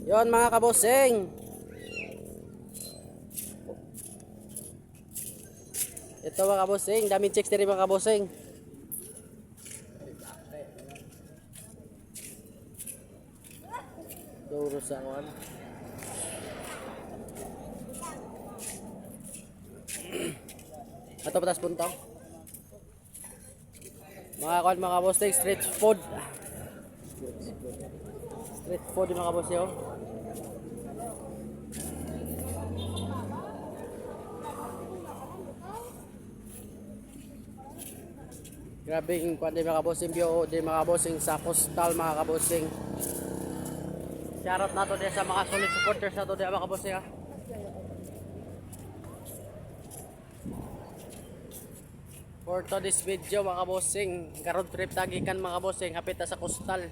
Yon mga kabosing. Ito mga kabosing, daming chicks diri mga kabosing. Duro sa kuan. Ato patas punta. Mga kuan mga kabosing, street food. Street food mga kabosing. Oh. Grabe yung kuan di mga kabosing view di mga kabosing sa coastal mga kabosing. Shoutout nato din sa mga solid supporters nato di mga kabosing ha. For today's video mga kabosing, road trip tagikan mga kabosing hapit sa coastal.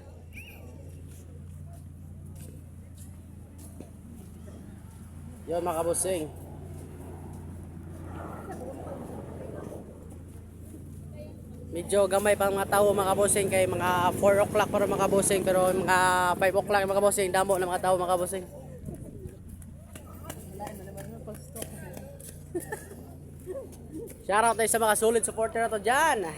Yon mga kabosing. Medyo gamay pa mga tao mga kabosing kay mga 4 o'clock para mga kabosing pero mga 5 o'clock mga kabosing damo na mga tao mga kabosing. Shoutout tayo sa mga solid supporter nato dyan.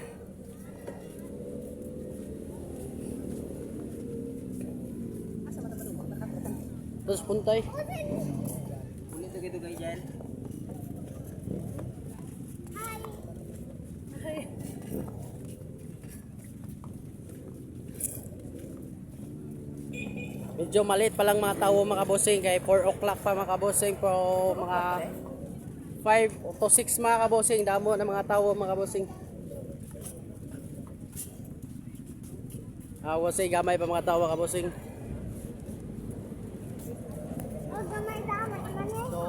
Terus puntay. Ulit lagi dugay dyan. Medyo maliit pa lang mga tao mga kabosing kay 4 o'clock pa mga kabosing pero mga 5 to 6 mga kabosing damo na mga tao mga kabosing. Wasay gamay pa mga tao mga kabosing. Oh, gamay dami naman eh. So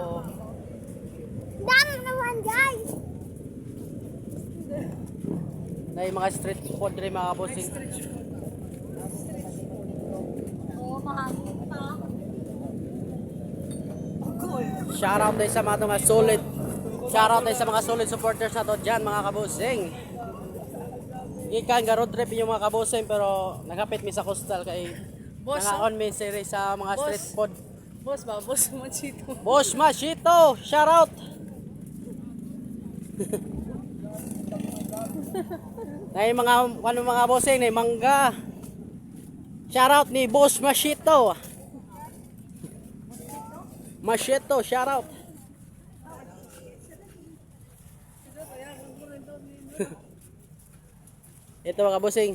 Dami naman guys. na yung mga street food rin mga kabosing. Oh, mahangin pa. Shoutout tayo sa mga solid. Shoutout tayo sa mga solid supporters nato dyan mga kabosing. Ikan ga road trip yung mga kabosing pero nagapit mi sa coastal kay Boss, nangaon mi siri sa mga Boss. street food. Boss ba? Boss Machito. Boss Machito, shoutout. Nay mga ano mga bossing ni mangga. Shoutout ni Boss Machito. Machito, shoutout. Ito mga bossing.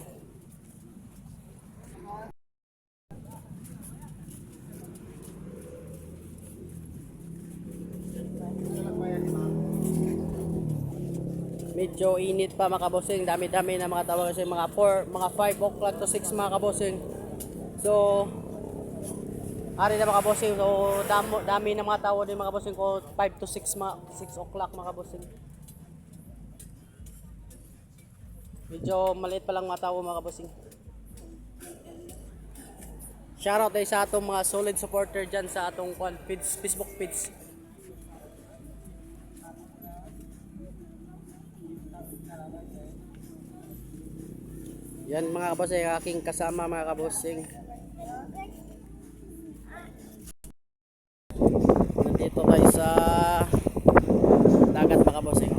Medyo init pa mga kabosing, dami-dami na mga tawag kasi mga 5 o'clock to 6 mga kabosing. So ari na mga kabosing, so dami na mga tao din mga kabosing ko 5 to 6 o'clock mga kabosing. Medyo maliit pa lang mga tao mga kabosing. Shoutout tayo sa atong mga solid supporter dyan sa atong Facebook page. Yan mga kabosing, aking kasama mga kabosing. Nandito tayo sa dagat mga kabosing.